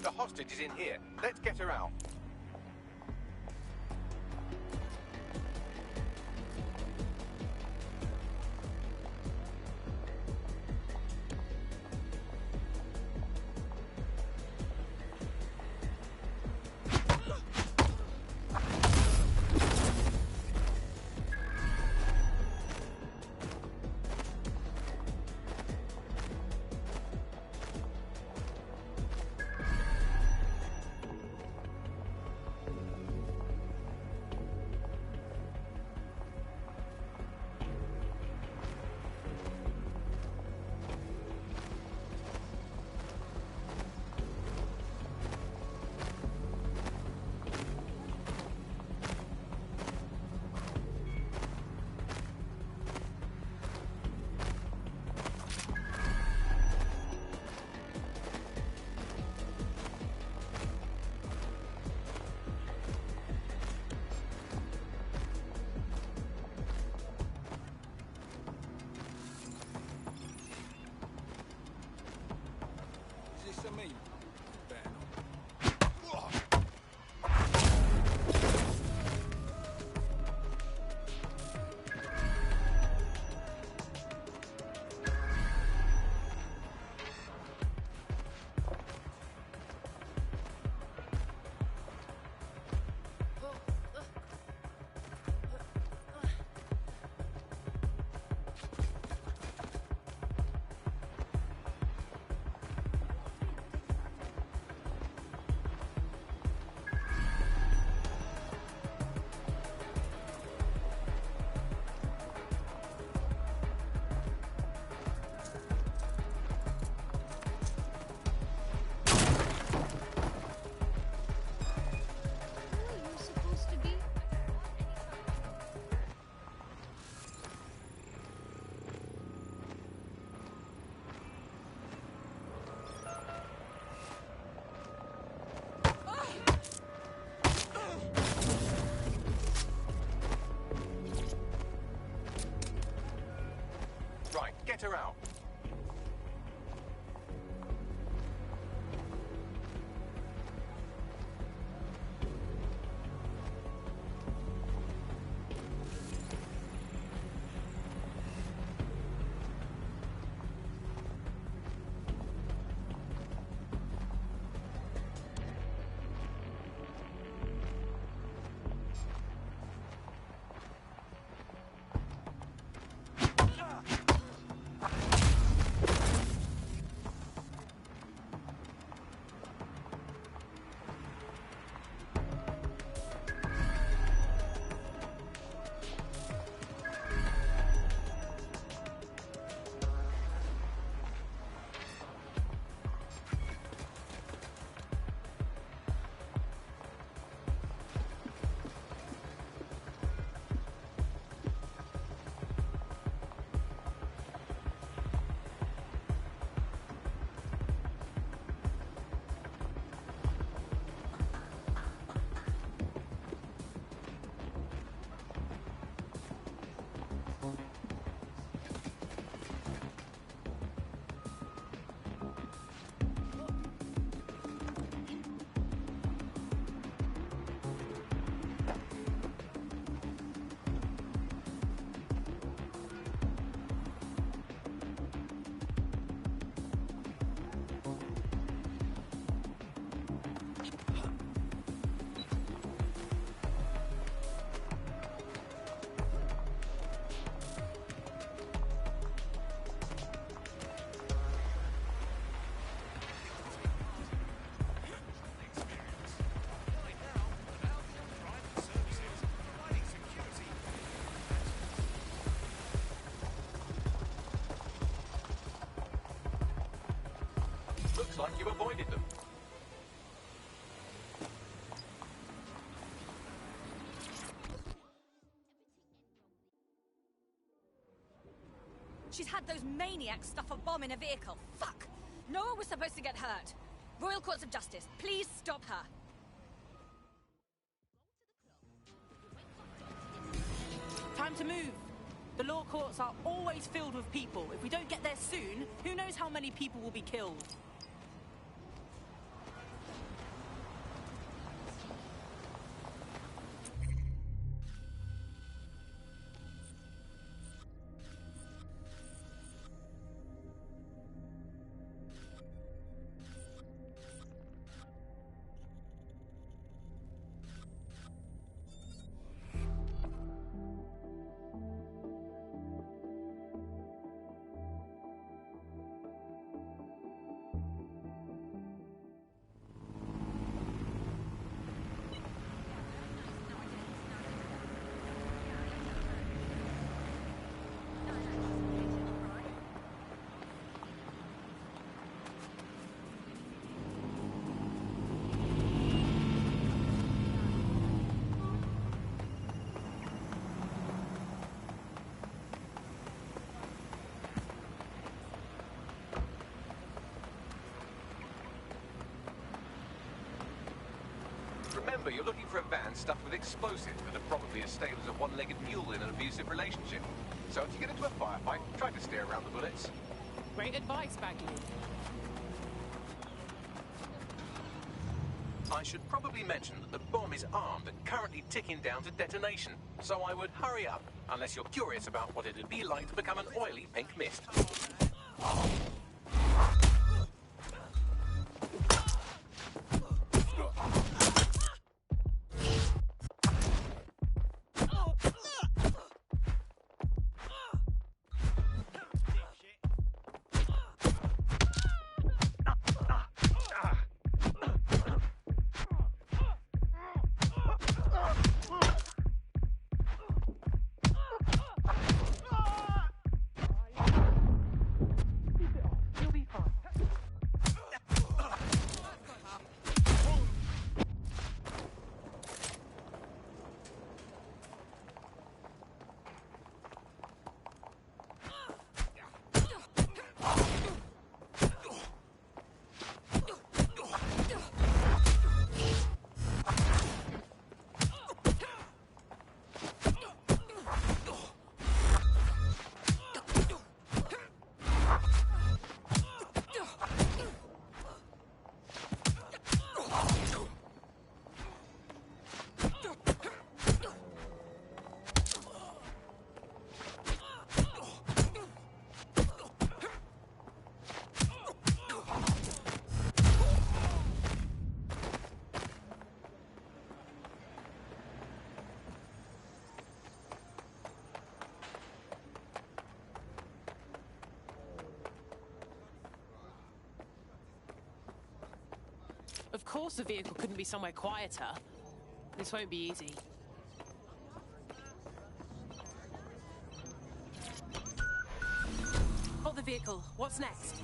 The hostage is in here. Let's get her out. Get her out. Looks like you avoided them. She's had those maniacs stuff a bomb in a vehicle. Fuck! No one was supposed to get hurt. Royal Courts of Justice, please stop her. Time to move. The law courts are always filled with people. If we don't get there soon, who knows how many people will be killed? Remember, you're looking for a van stuffed with explosives that are probably as stale as a one-legged mule in an abusive relationship. So if you get into a firefight, try to steer around the bullets. Great advice, Bagley. I should probably mention that the bomb is armed and currently ticking down to detonation. So I would hurry up, unless you're curious about what it'd be like to become an oily pink mist. Of course the vehicle couldn't be somewhere quieter. This won't be easy. Got the vehicle. What's next?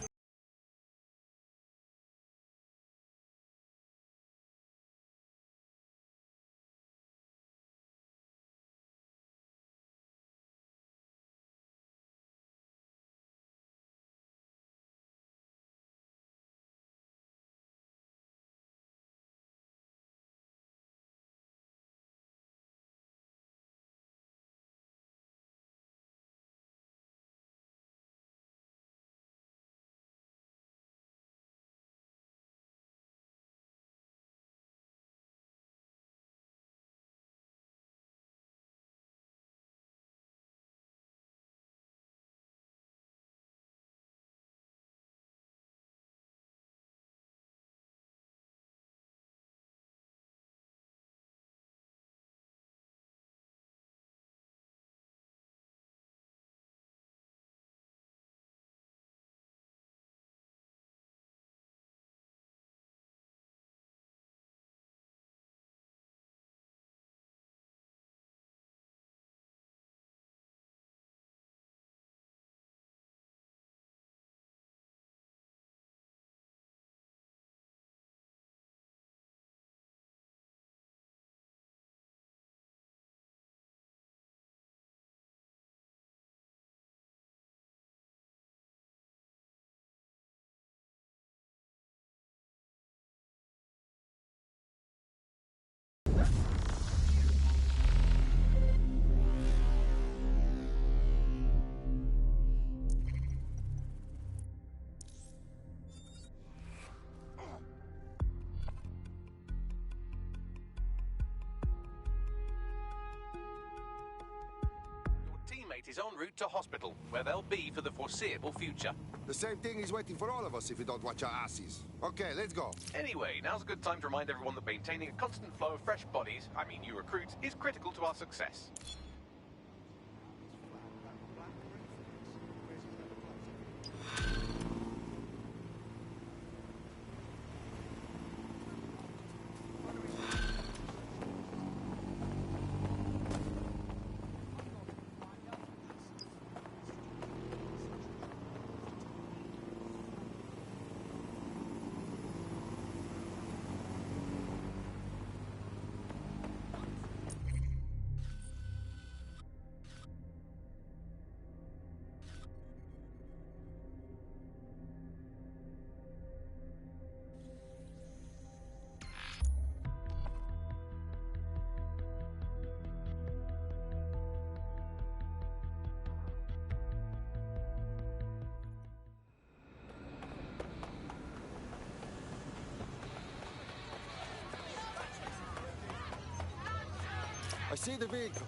Is en route to hospital, where they'll be for the foreseeable future. The same thing is waiting for all of us if we don't watch our asses. Okay, let's go. Anyway, now's a good time to remind everyone that maintaining a constant flow of fresh bodies, I mean you recruits, is critical to our success. I see the vehicle.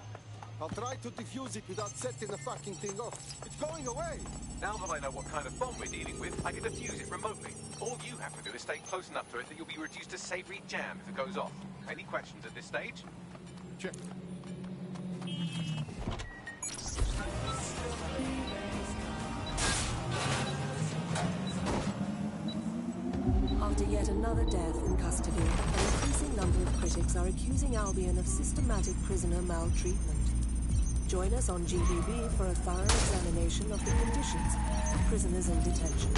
I'll try to defuse it without setting the fucking thing off. It's going away! Now that I know what kind of bomb we're dealing with, I can defuse it remotely. All you have to do is stay close enough to it that you'll be reduced to savory jam if it goes off. Any questions at this stage? Check. After yet another death in custody, an increasing number of critics are accusing Albion of systematic prisoner maltreatment. Join us on GBB for a thorough examination of the conditions of prisoners in detention.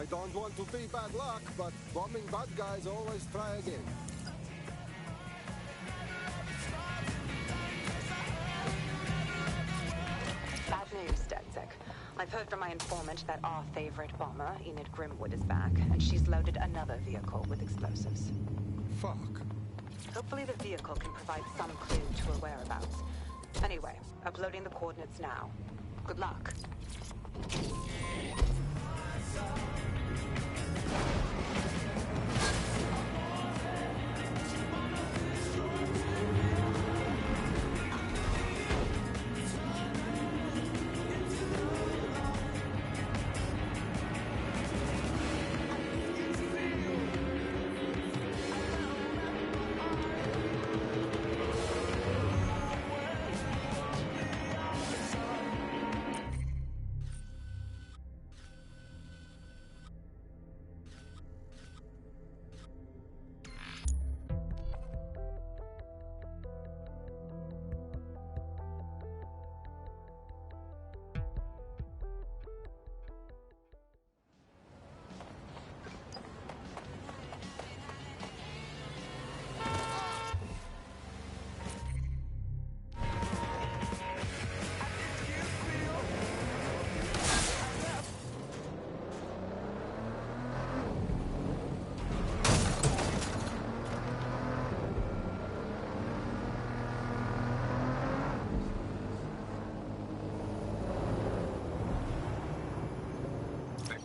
Don't want to be bad luck, but bombing bad guys always try again. Bad news, Detzek. I've heard from my informant that our favorite bomber, Enid Grimwood, is back, and she's loaded another vehicle with explosives. Fuck. Hopefully the vehicle can provide some clue to her whereabouts. Anyway, uploading the coordinates now. Good luck.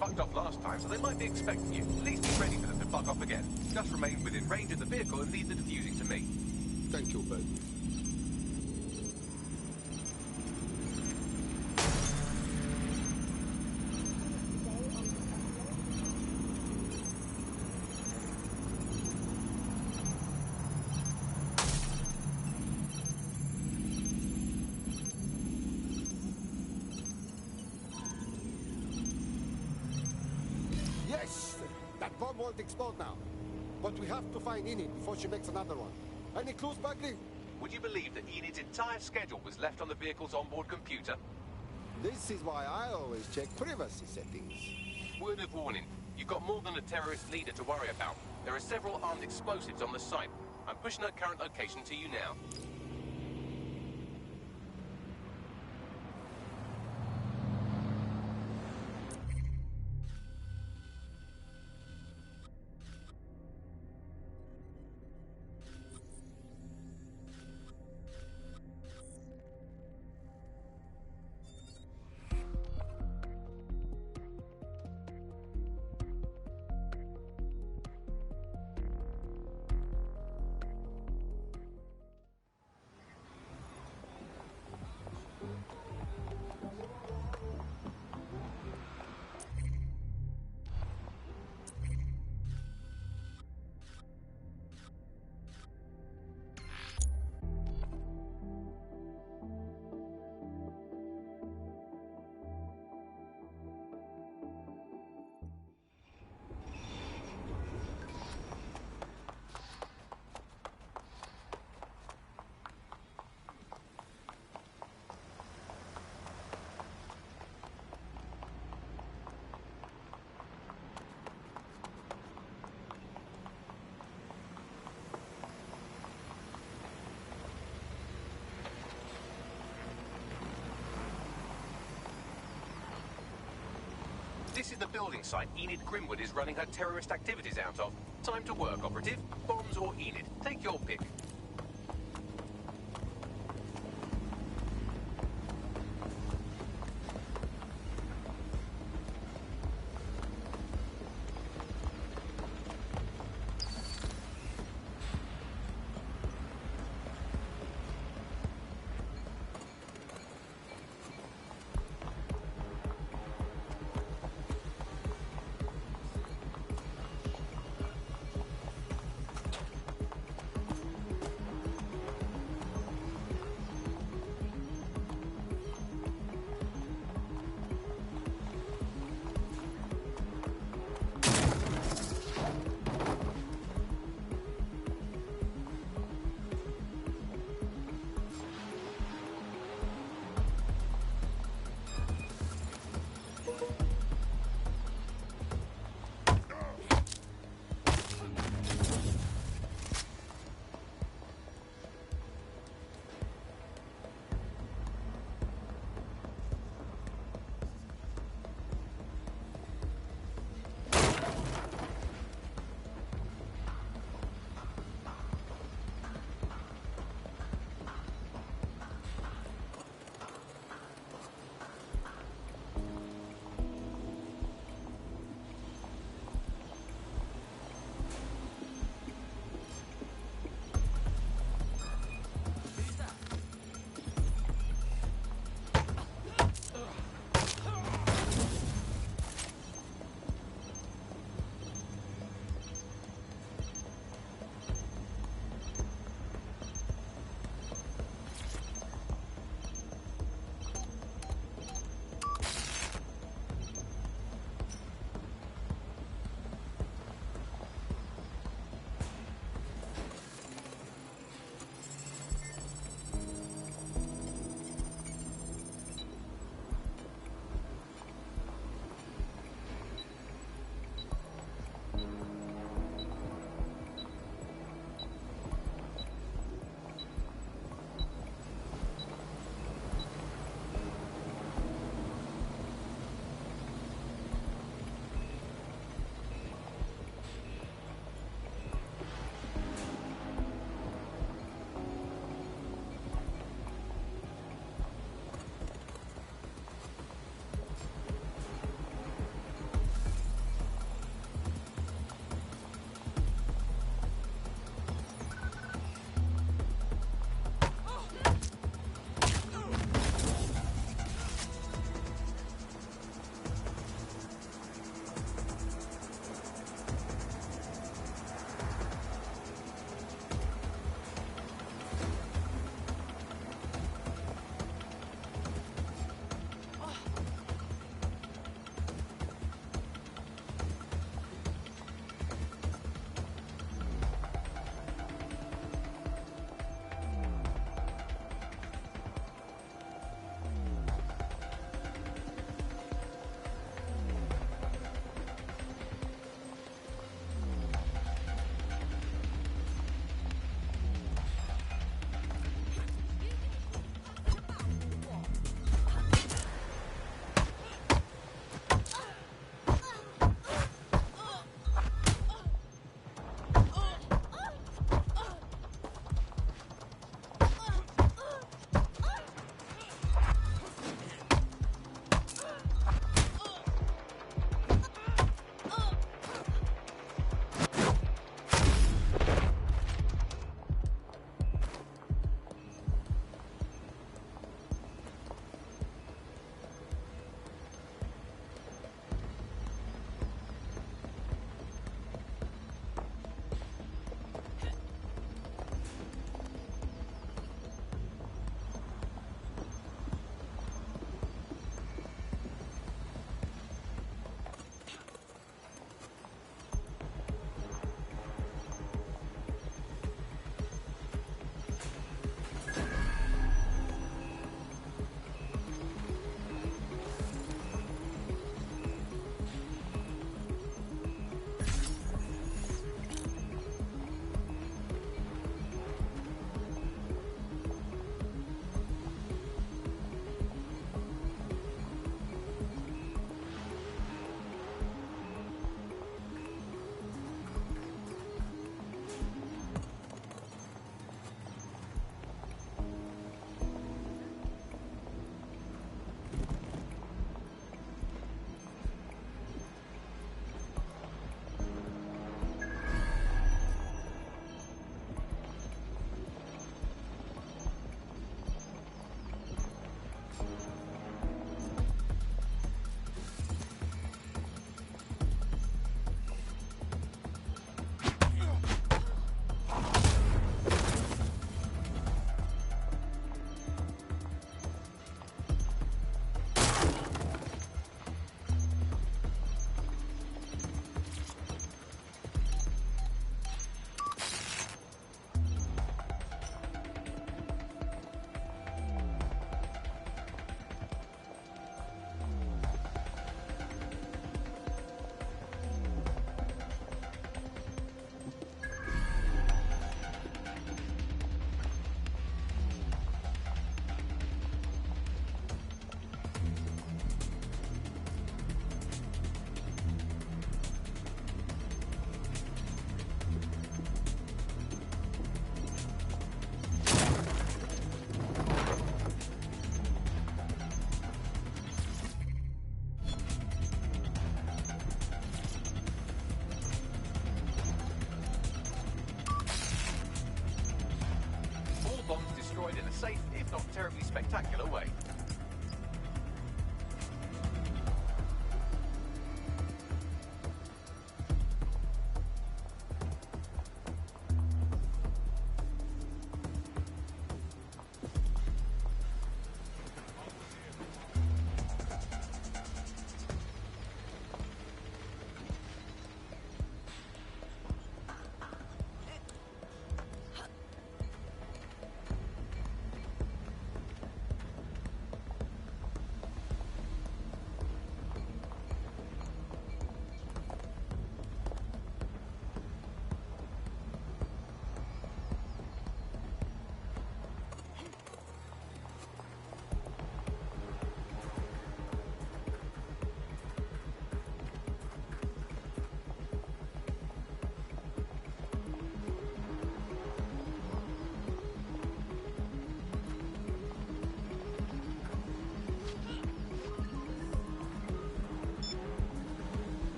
Fucked off last time, so they might be expecting you. At least be ready for them to fuck off again. Just remain within range of the vehicle and leave the defusing to me. Thank you, Ben. Yes! That bomb won't explode now. But we have to find Enid before she makes another one. Any clues, Buckley? Would you believe that Enid's entire schedule was left on the vehicle's onboard computer? This is why I always check privacy settings. Word of warning. You've got more than a terrorist leader to worry about. There are several armed explosives on the site. I'm pushing her current location to you now. This is the building site Enid Grimwood is running her terrorist activities out of. Time to work, operative. Bombs or Enid. Take your pick. in a safe, if not terribly spectacular way.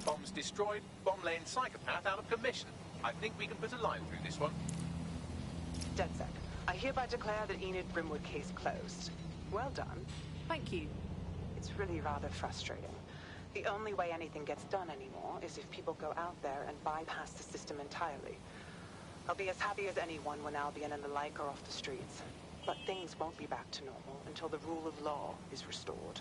Bombs destroyed, bomb-laying psychopath out of commission. I think we can put a line through this one. DedSec, I hereby declare the Enid Grimwood case closed. Well done. Thank you. It's really rather frustrating. The only way anything gets done anymore is if people go out there and bypass the system entirely. I'll be as happy as anyone when Albion and the like are off the streets. But things won't be back to normal until the rule of law is restored.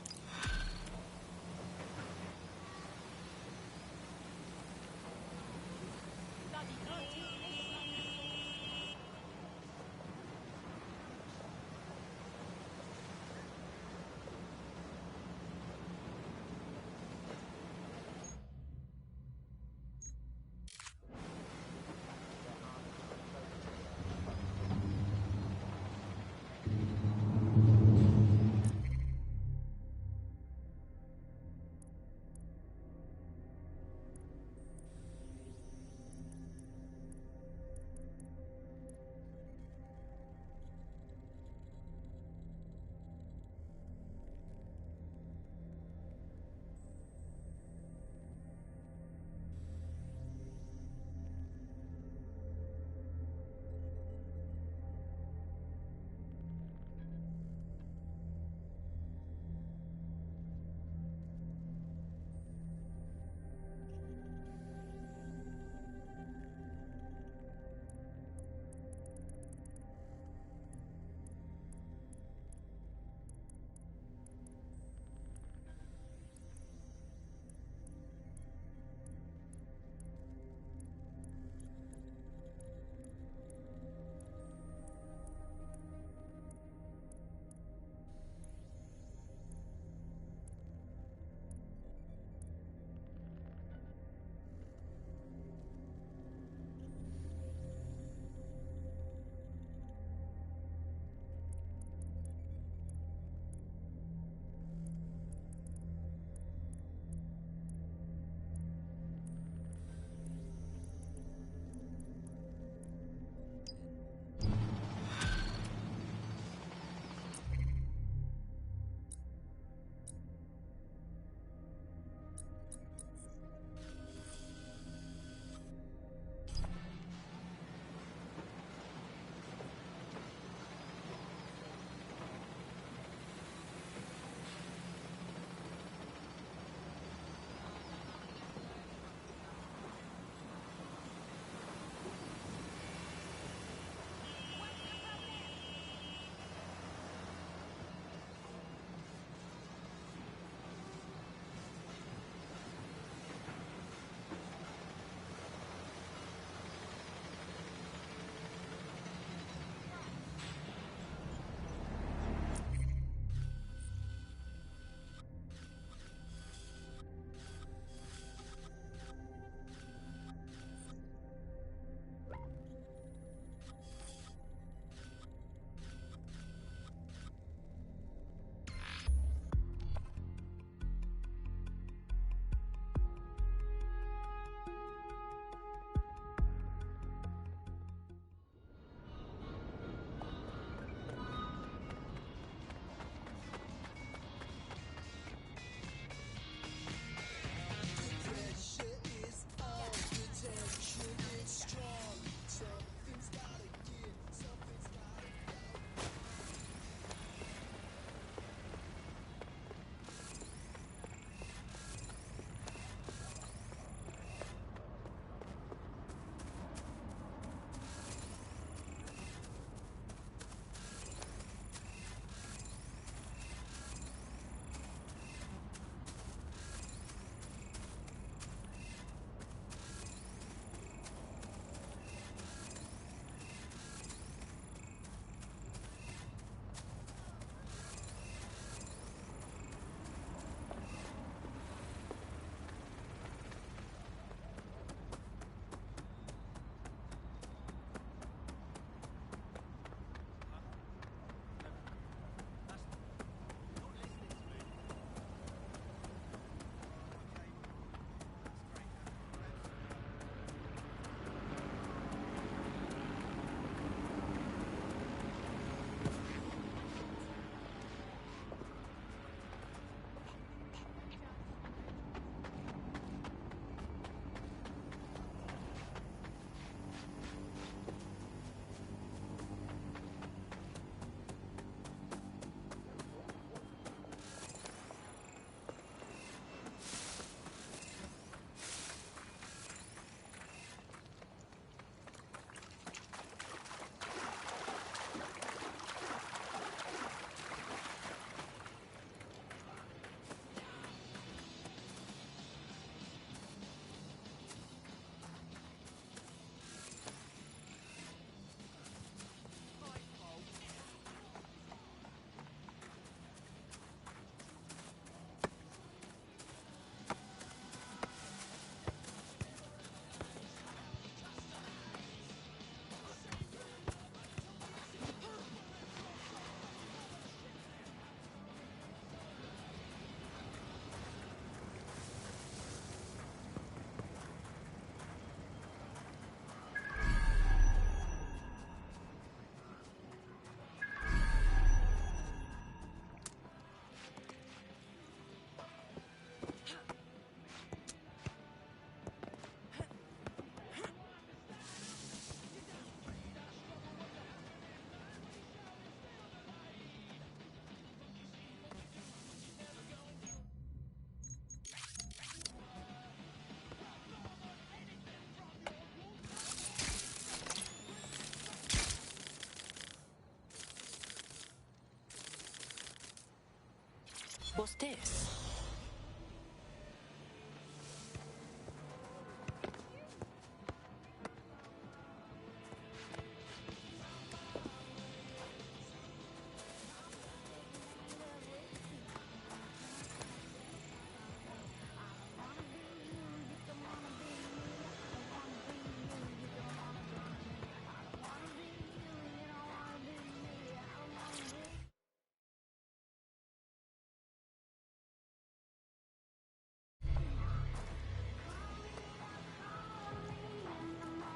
What's this?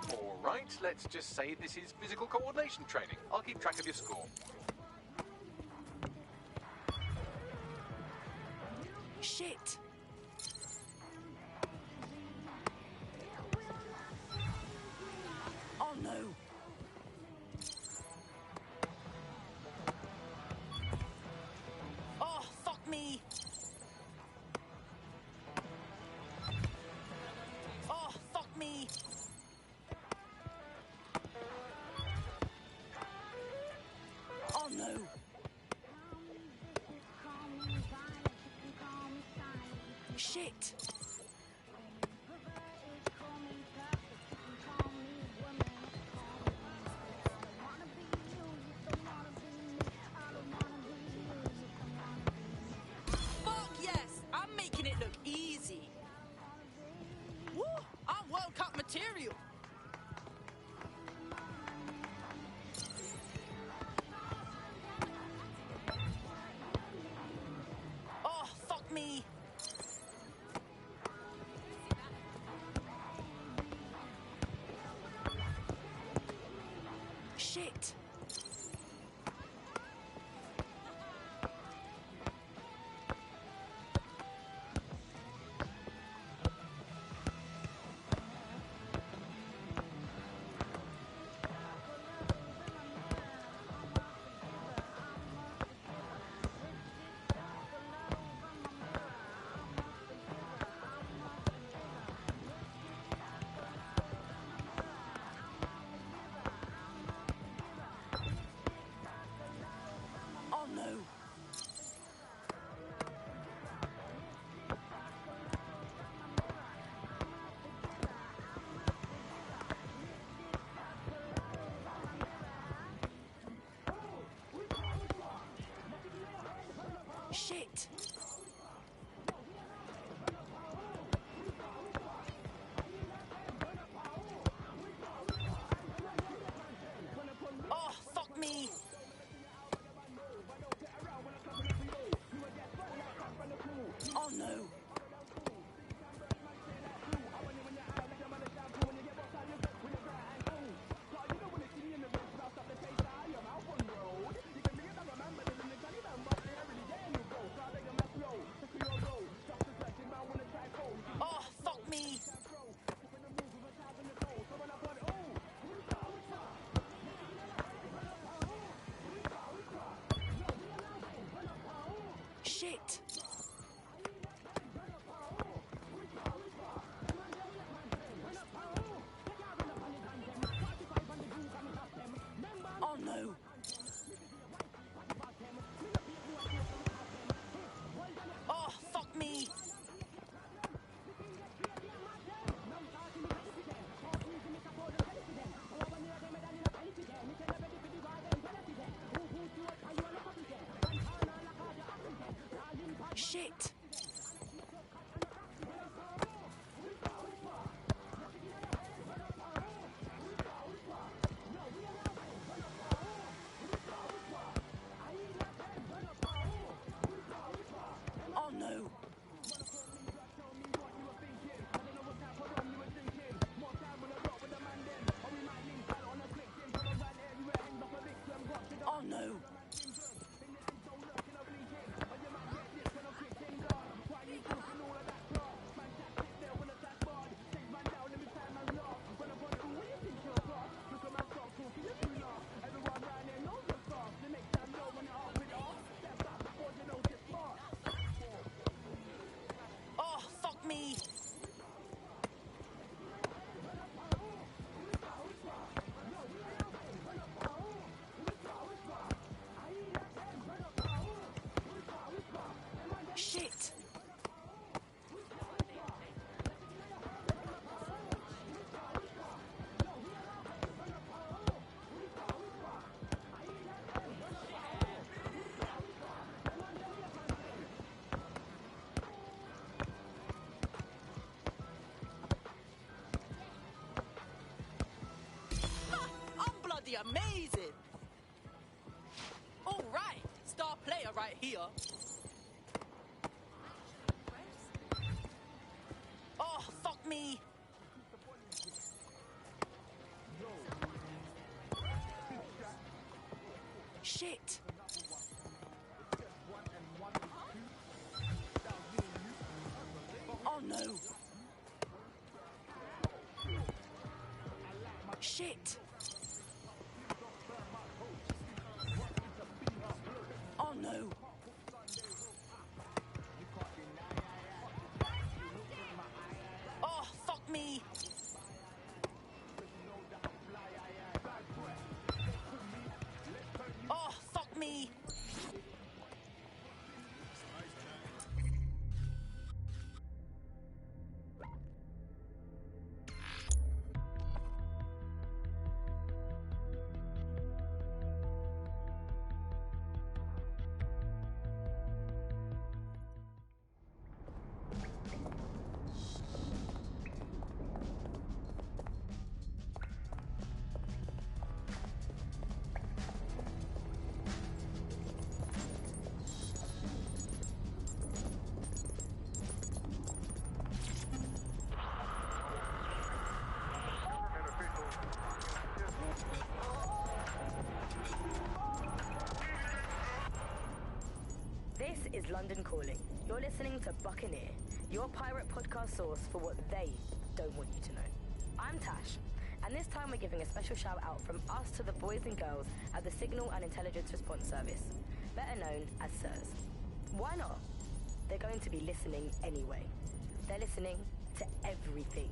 All right, let's just say this is physical coordination training. I'll keep track of your score. Shit! Oh no! Oh, fuck me! Oh, fuck me! Oh no! Shit! Fuck yes! I'm making it look easy. Woo! I'm World Cup material. Oh, fuck me. Shit. amazing. All right, star player right here. Oh, fuck me. Shit. Oh no. Shit. Oh no. Oh, fuck me. Oh, fuck me. This is London Calling. You're listening to Buccaneer, your pirate podcast source for what they don't want you to know. I'm Tash, and this time we're giving a special shout out from us to the boys and girls at the Signal and Intelligence Response Service, better known as SIRS. Why not? They're going to be listening anyway. They're listening to everything.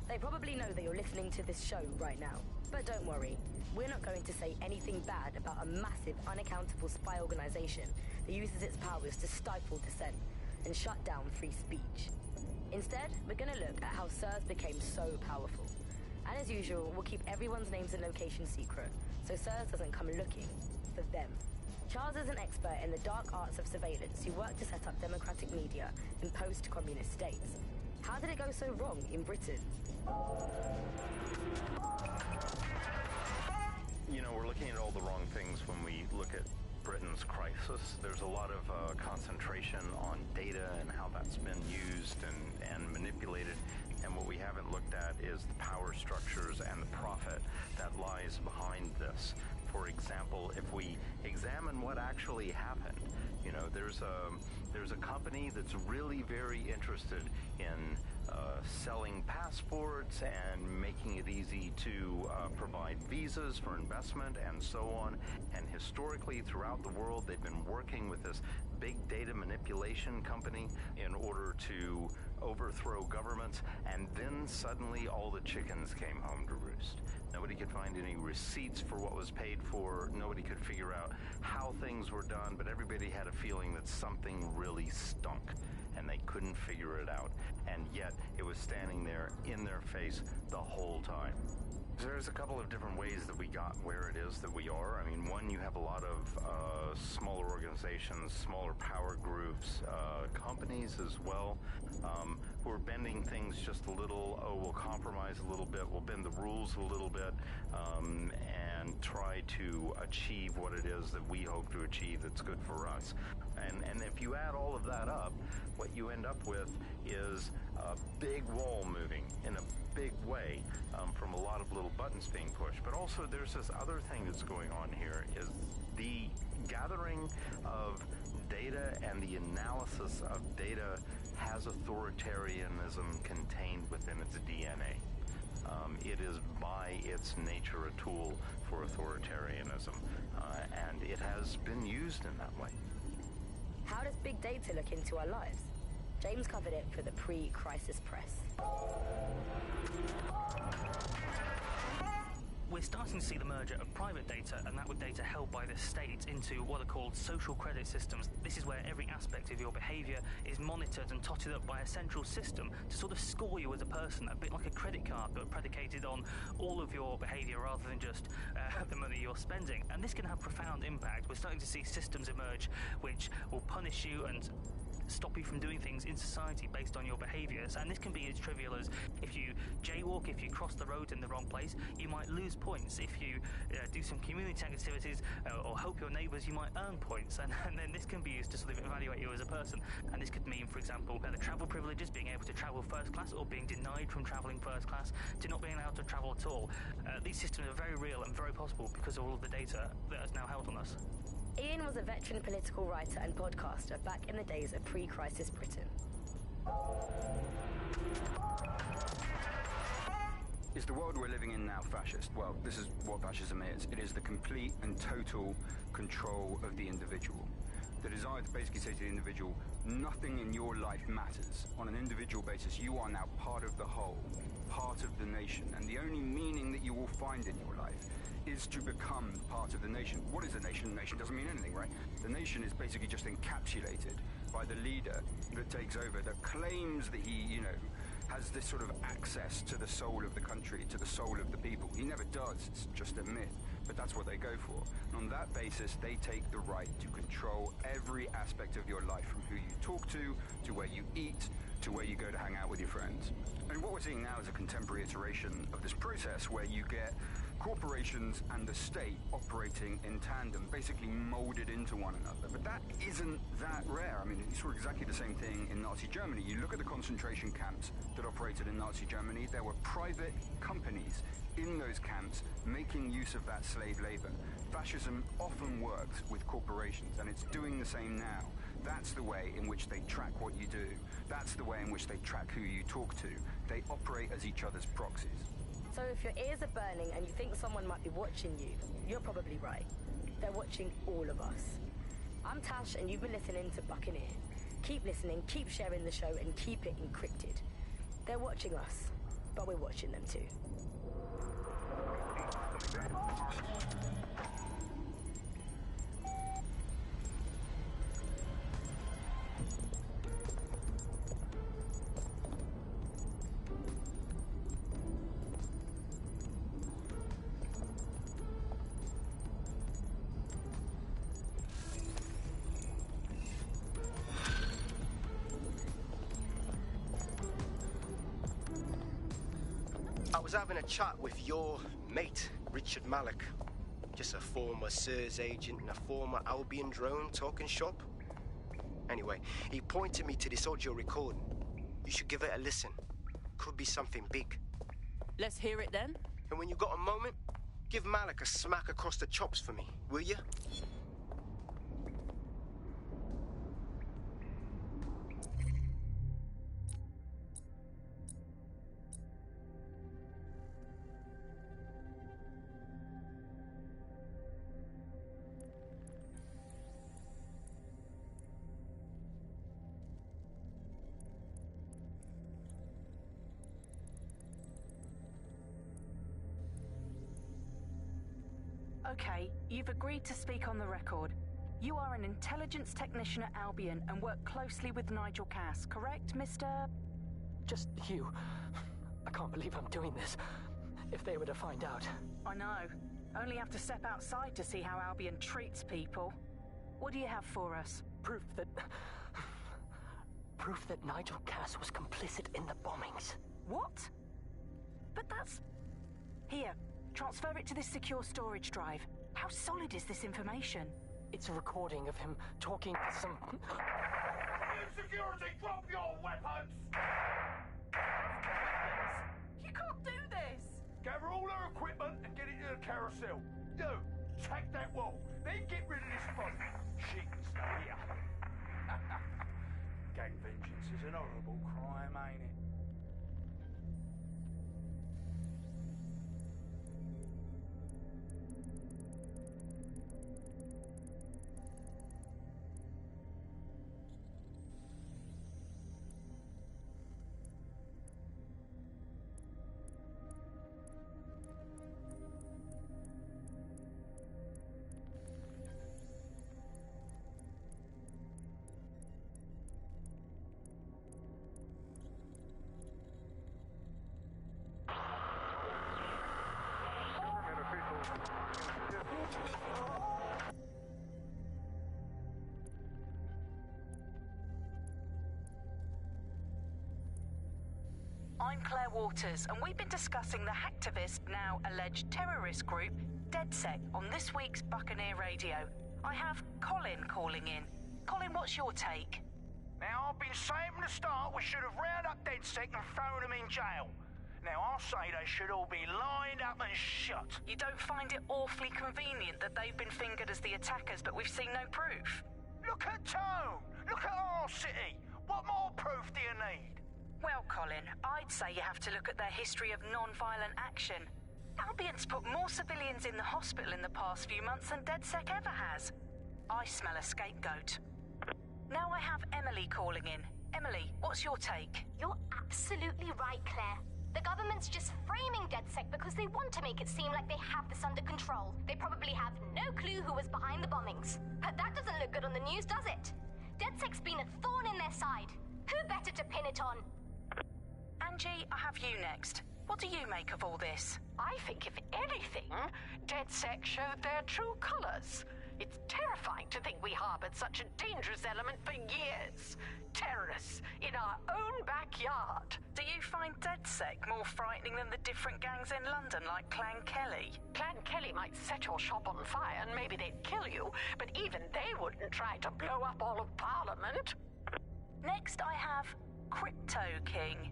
They probably know that you're listening to this show right now, but don't worry. We're not going to say anything bad about a massive, unaccountable spy organization that uses its powers to stifle dissent and shut down free speech. Instead, we're going to look at how SIRS became so powerful. And as usual, we'll keep everyone's names and locations secret, so SIRS doesn't come looking for them. Charles is an expert in the dark arts of surveillance who worked to set up democratic media in post-communist states. How did it go so wrong in Britain? You know, we're looking at all the wrong things when we look at Britain's crisis. There's a lot of concentration on data and how that's been used and manipulated. And what we haven't looked at is the power structures and the profit that lies behind this. For example, if we examine what actually happened, you know, there's a company that's really very interested in selling passports and making it easy to provide visas for investment and so on. And historically, throughout the world, they've been working with this big data manipulation company in order to overthrow governments. And then suddenly all the chickens came home to roost. Nobody could find any receipts for what was paid for. Nobody could figure out how things were done, but everybody had a feeling that something really stunk, and they couldn't figure it out. And yet, it was standing there in their face the whole time. There's a couple of different ways that we got where it is that we are. I mean, one, you have a lot of smaller organizations, smaller power groups, companies as well, who are bending things just a little. Oh, we'll compromise a little bit, we'll bend the rules a little bit, and try to achieve what it is that we hope to achieve that's good for us. And if you add all of that up, what you end up with is a big wall moving in a big way, from a lot of little buttons being pushed. But also there's this other thing that's going on here, is the gathering of data and the analysis of data has authoritarianism contained within its DNA. It is by its nature a tool for authoritarianism, and it has been used in that way. How does big data look into our lives? James covered it for the pre-crisis press. We're starting to see the merger of private data and that with data held by the state into what are called social credit systems. This is where every aspect of your behaviour is monitored and totted up by a central system to sort of score you as a person, a bit like a credit card, but predicated on all of your behaviour rather than just the money you're spending. And this can have profound impact. We're starting to see systems emerge which will punish you and stop you from doing things in society based on your behaviours. And this can be as trivial as if you jaywalk, if you cross the road in the wrong place, you might lose points. If you do some community activities or help your neighbours, you might earn points. And then this can be used to sort of evaluate you as a person. And this could mean, for example, the travel privileges, being able to travel first class, or being denied from travelling first class, to not being allowed to travel at all. These systems are very real and very possible because of all of the data that is now held on us. Ian was a veteran political writer and podcaster back in the days of pre-crisis Britain. Is the world we're living in now fascist? Well, this is what fascism is. It is the complete and total control of the individual. The desire to basically say to the individual, nothing in your life matters. On an individual basis, you are now part of the whole, part of the nation, and the only meaning that you will find in your life is to become part of the nation. What is a nation? A nation doesn't mean anything, right? The nation is basically just encapsulated by the leader that takes over, that claims that he, has this sort of access to the soul of the country, to the soul of the people. He never does, it's just a myth, but that's what they go for. And on that basis, they take the right to control every aspect of your life, from who you talk to where you eat, to where you go to hang out with your friends. And what we're seeing now is a contemporary iteration of this process where you get corporations and the state operating in tandem, basically molded into one another. But that isn't that rare. I mean, you saw exactly the same thing in Nazi Germany. You look at the concentration camps that operated in Nazi Germany, there were private companies in those camps making use of that slave labor. Fascism often works with corporations, and it's doing the same now. That's the way in which they track what you do. That's the way in which they track who you talk to. They operate as each other's proxies. So if your ears are burning and you think someone might be watching you, you're probably right. They're watching all of us. I'm Tash, and you've been listening to Buccaneer. Keep listening, keep sharing the show, and keep it encrypted. They're watching us, but we're watching them too. I was having a chat with your mate, Richard Malik. Just a former SIRS agent in a former Albion drone talking shop. Anyway, he pointed me to this audio recording. You should give it a listen. Could be something big. Let's hear it then. And when you got a moment, give Malik a smack across the chops for me, will you? Okay, you've agreed to speak on the record. You are an intelligence technician at Albion and work closely with Nigel Cass, correct, Mr...? Just you. I can't believe I'm doing this. If they were to find out... I know. Only have to step outside to see how Albion treats people. What do you have for us? Proof that Nigel Cass was complicit in the bombings. What? But that's... Here, transfer it to this secure storage drive. How solid is this information? It's a recording of him talking to some... Security, drop your weapons! You can't do this! Gather all our equipment and get it to the carousel. You, take that wall, then get rid of this phone. She can stay here. Gang vengeance is an horrible crime, ain't it? I'm Claire Waters, and we've been discussing the hacktivist, now alleged terrorist group, DedSec, on this week's Buccaneer Radio. I have Colin calling in. Colin, what's your take? Now, I've been saying from the start we should have rounded up DedSec and thrown them in jail. Now, I'll say they should all be lined up and shot. You don't find it awfully convenient that they've been fingered as the attackers, but we've seen no proof? Look at Tone! Look at our city! What more proof do you need? Well, Colin, I'd say you have to look at their history of non-violent action. Albion's put more civilians in the hospital in the past few months than DedSec ever has. I smell a scapegoat. Now I have Emily calling in. Emily, what's your take? You're absolutely right, Claire. The government's just framing DedSec because they want to make it seem like they have this under control. They probably have no clue who was behind the bombings. But that doesn't look good on the news, does it? DedSec's been a thorn in their side. Who better to pin it on? Angie, I have you next. What do you make of all this? I think, if anything, DedSec showed their true colors. It's terrifying to think we harbored such a dangerous element for years. Terrorists in our own backyard. Do you find DedSec more frightening than the different gangs in London, like Clan Kelly? Clan Kelly might set your shop on fire and maybe they'd kill you, but even they wouldn't try to blow up all of Parliament. Next, I have Crypto King.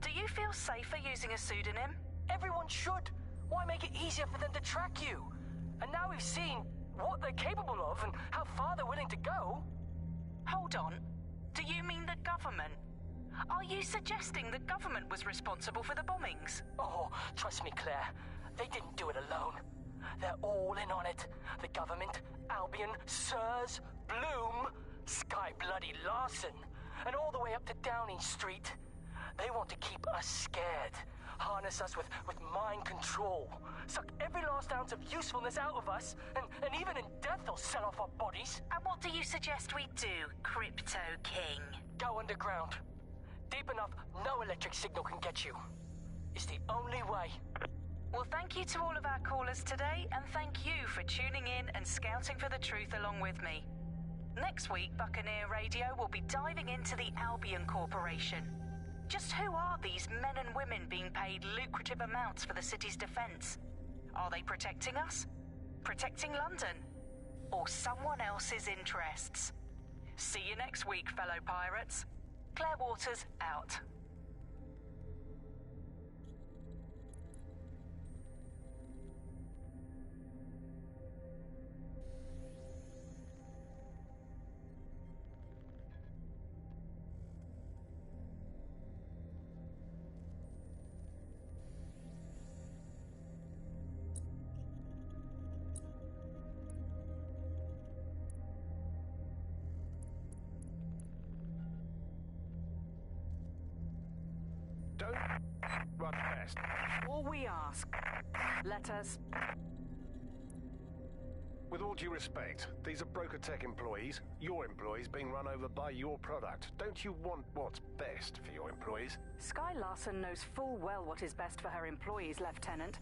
Do you feel safer using a pseudonym? Everyone should. Why make it easier for them to track you? And now we've seen what they're capable of and how far they're willing to go. Hold on. Do you mean the government? Are you suggesting the government was responsible for the bombings? Oh, trust me, Claire. They didn't do it alone. They're all in on it. The government, Albion, Sirs, Bloom, Sky Bloody Larson, and all the way up to Downing Street. They want to keep us scared, harness us with mind control, suck every last ounce of usefulness out of us, and even in death they'll sell off our bodies. And what do you suggest we do, Crypto King? Go underground. Deep enough, no electric signal can get you. It's the only way. Well, thank you to all of our callers today, and thank you for tuning in and scouting for the truth along with me. Next week, Buccaneer Radio will be diving into the Albion Corporation. Just who are these men and women being paid lucrative amounts for the city's defense? Are they protecting us? Protecting London? Or someone else's interests? See you next week, fellow pirates. Claire Waters, out. Don't run past. All we ask, let us... With all due respect, these are Broker Tech employees, your employees being run over by your product. Don't you want what's best for your employees? Sky Larson knows full well what is best for her employees, Lieutenant.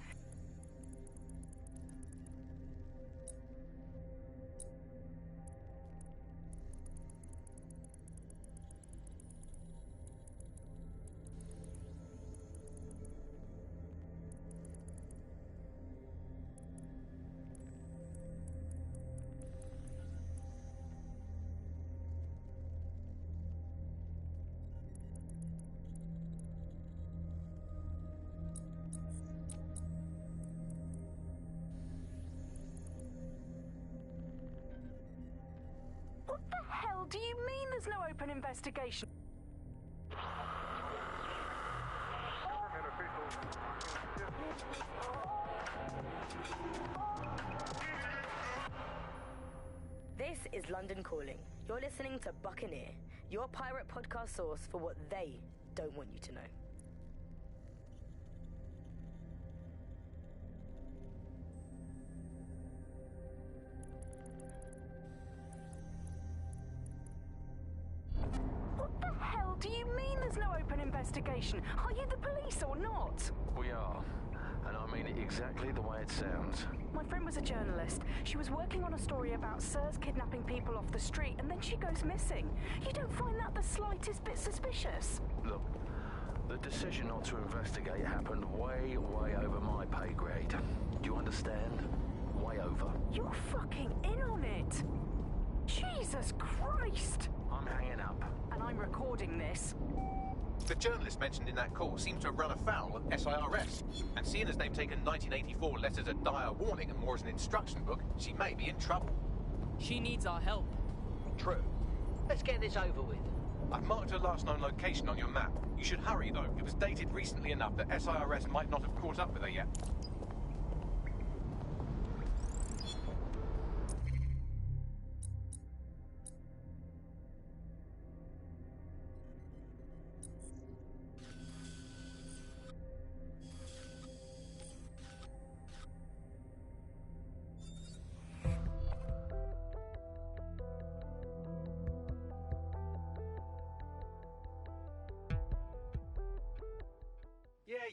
What the hell do you mean there's no open investigation? This is London Calling. You're listening to Buccaneer, your pirate podcast source for what they don't want you to know. What the hell do you mean there's no open investigation? Are you the police or not? We are. And I mean it exactly the way it sounds. My friend was a journalist. She was working on a story about Sirs kidnapping people off the street, and then she goes missing. You don't find that the slightest bit suspicious? Look, The decision not to investigate happened way, way over my pay grade. Do you understand? Way over. You're fucking in on it! Jesus Christ! I'm hanging up. And I'm recording this. The journalist mentioned in that call seems to have run afoul of SIRS. And seeing as they've taken 1984 less as a dire warning and more as an instruction book, she may be in trouble. She needs our help. True. Let's get this over with. I've marked her last known location on your map. You should hurry, though. It was dated recently enough that SIRS might not have caught up with her yet.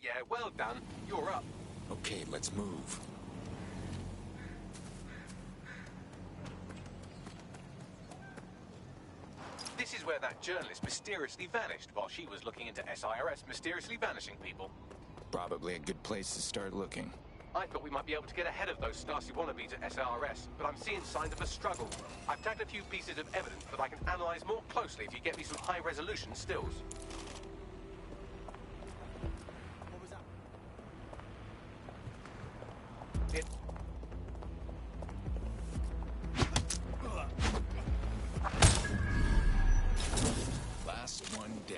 Yeah, well done. You're up. Okay, let's move. This is where that journalist mysteriously vanished while she was looking into SIRS mysteriously vanishing people. Probably a good place to start looking. I thought we might be able to get ahead of those Stasi wannabes at SIRS, but I'm seeing signs of a struggle. I've tagged a few pieces of evidence that I can analyze more closely if you get me some high-resolution stills. Last one down.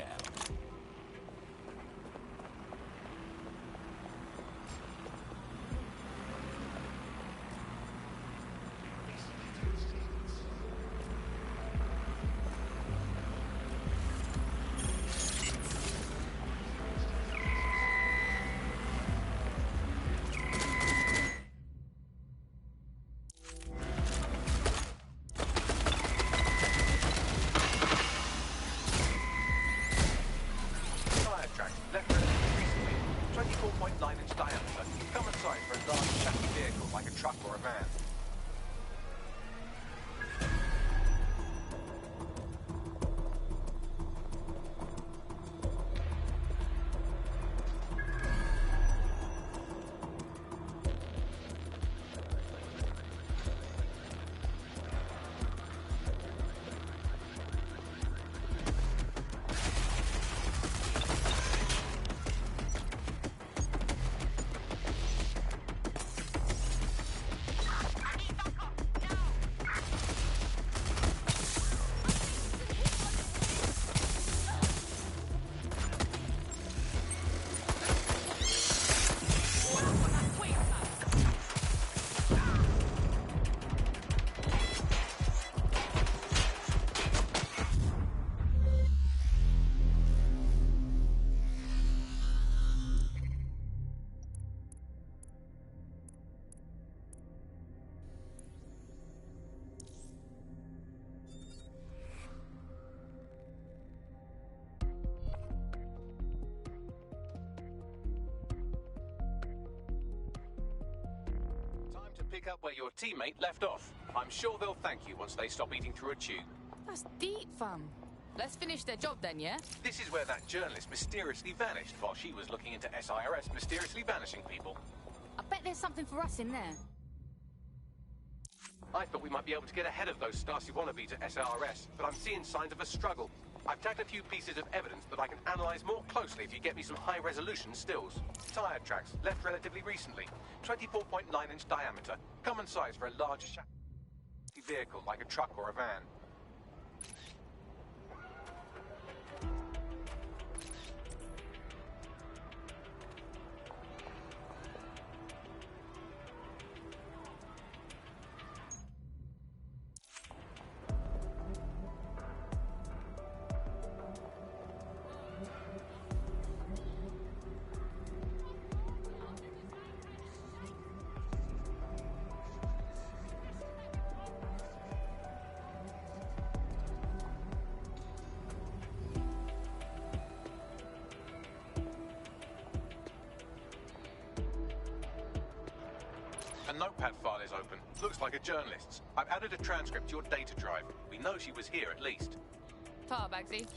Pick up where your teammate left off. I'm sure they'll thank you once they stop eating through a tube. That's deep, fam. Let's finish their job then, yeah? This is where that journalist mysteriously vanished while she was looking into SIRS mysteriously vanishing people. I bet there's something for us in there. I thought we might be able to get ahead of those Stasi wannabes at SIRS, but I'm seeing signs of a struggle. I've tagged a few pieces of evidence that I can analyze more closely if you get me some high-resolution stills. Tire tracks, left relatively recently. 24.9-inch diameter. Common size for a large vehicle like a truck or a van. A notepad file is open. Looks like a journalist's. I've added a transcript to your data drive. We know she was here at least. Ta, Bagsy.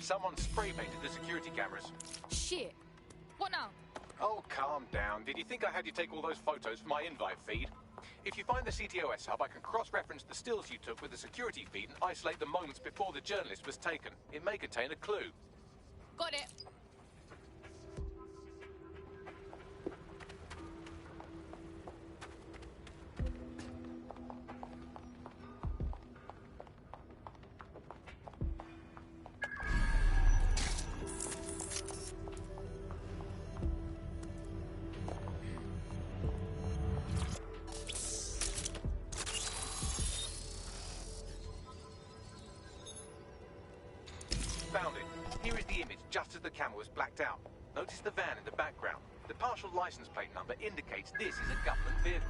Someone spray painted the security cameras. Shit. What now? Oh, calm down. Did you think I had you take all those photos for my invite feed? If you find the CTOS hub, I can cross-reference the stills you took with the security feed and isolate the moments before the journalist was taken. It may contain a clue. Got it. Found it. Here is the image just as the camera was blacked out. Notice the van in the background. The partial license plate number indicates this is a government vehicle.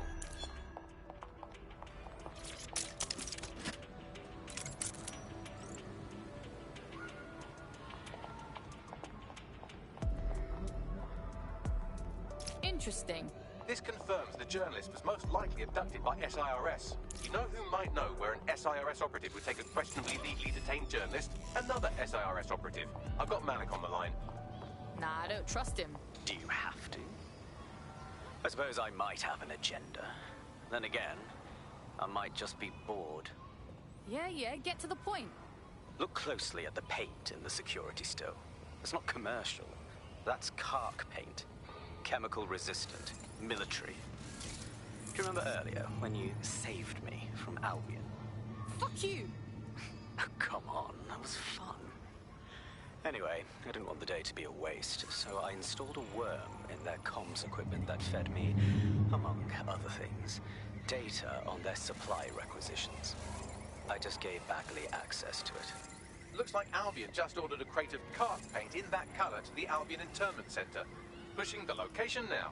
Interesting. This confirms the journalist was most likely abducted by SIRS. You know who might know where an SIRS operative would take a questionably legally detained journalist? Another SIRS operative. I've got Malik on the line. Nah, I don't trust him. Do you have to? I suppose I might have an agenda. Then again, I might just be bored. Yeah, get to the point. Look closely at the paint in the security still. It's not commercial. That's Kark paint. Chemical resistant. Military. Do you remember earlier when you saved me from Albion? Fuck you! Come on, that was fun. Anyway, I didn't want the day to be a waste, so I installed a worm in their comms equipment that fed me, among other things, data on their supply requisitions. I just gave Bagley access to it. Looks like Albion just ordered a crate of Kark paint in that color to the Albion Internment Center. Pushing the location now.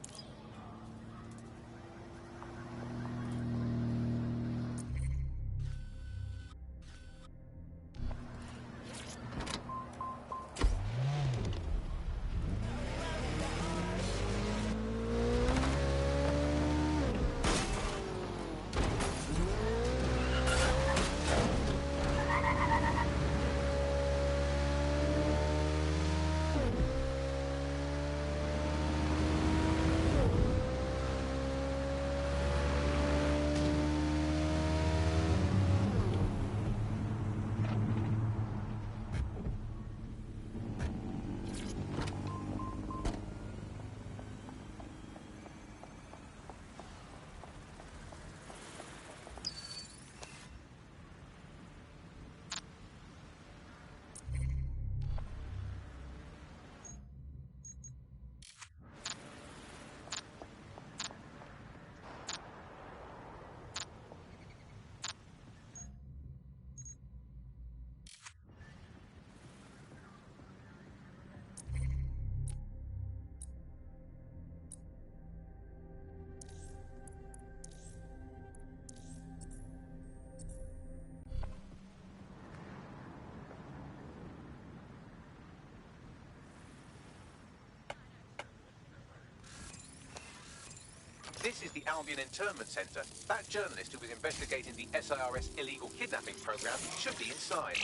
This is the Albion Internment Center. That journalist who was investigating the SIRS illegal kidnapping program should be inside.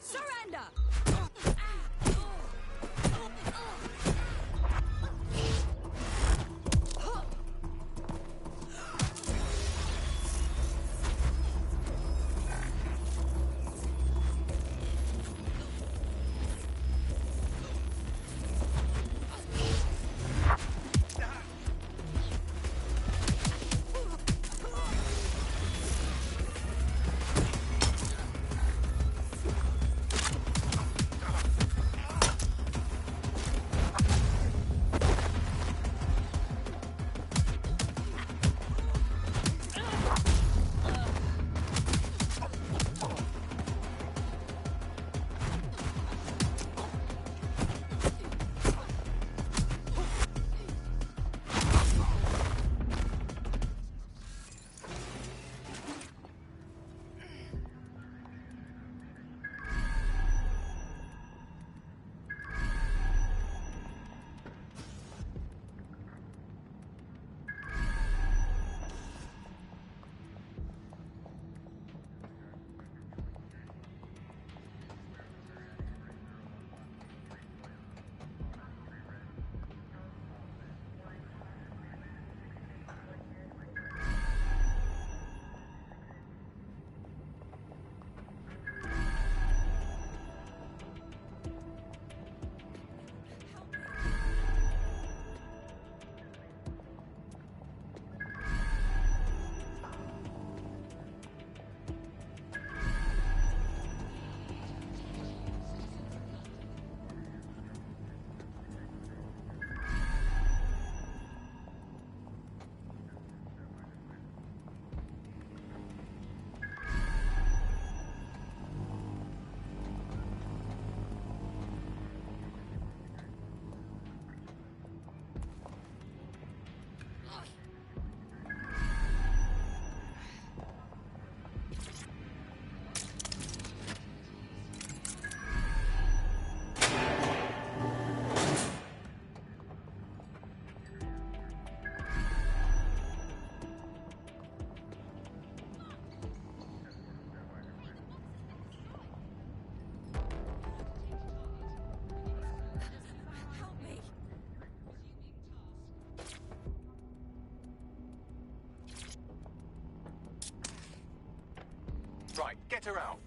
Surrender! Right, get her out.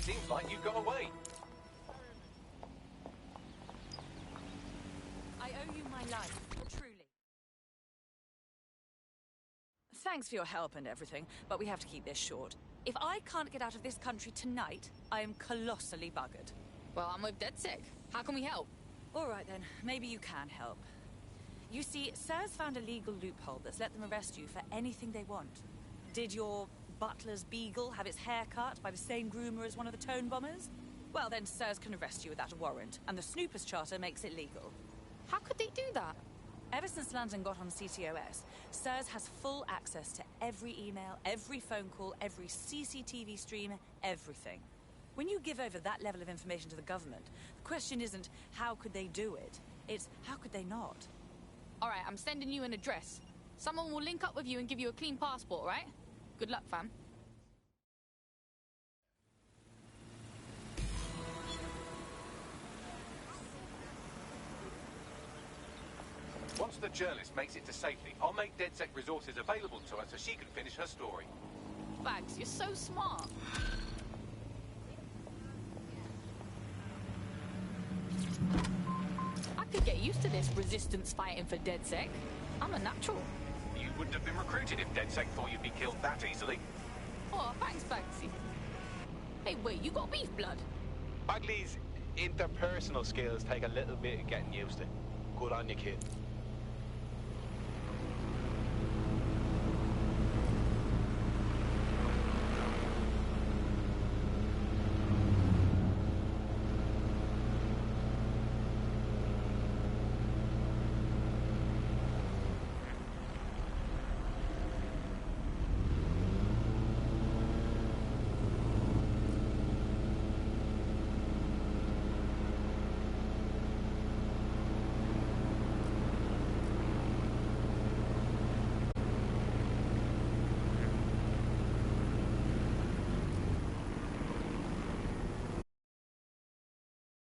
Seems like you got away. I owe you my life, truly. Thanks for your help and everything, but we have to keep this short. If I can't get out of this country tonight, I am colossally buggered. Well, I'm with DedSec. How can we help? All right then, maybe you can help. You see, SIRS found a legal loophole that's let them arrest you for anything they want. Did your butler's beagle have its hair cut by the same groomer as one of the tone bombers? Well, then SIRS can arrest you without a warrant, and the Snoopers Charter makes it legal. How could they do that? Ever since London got on CTOS, SIRS has full access to every email, every phone call, every CCTV stream, everything. When you give over that level of information to the government, the question isn't how could they do it, it's how could they not? All right, I'm sending you an address. Someone will link up with you and give you a clean passport, right? Good luck, fam. Once the journalist makes it to safety, I'll make DedSec resources available to her so she can finish her story. Bags, you're so smart. I could get used to this resistance fighting for DedSec. I'm a natural. You wouldn't have been recruited if DedSec thought you'd be killed that easily. Oh, thanks, Bagsy. Hey, wait, you got beef blood? Bagley's interpersonal skills take a little bit of getting used to. Good on you, kid.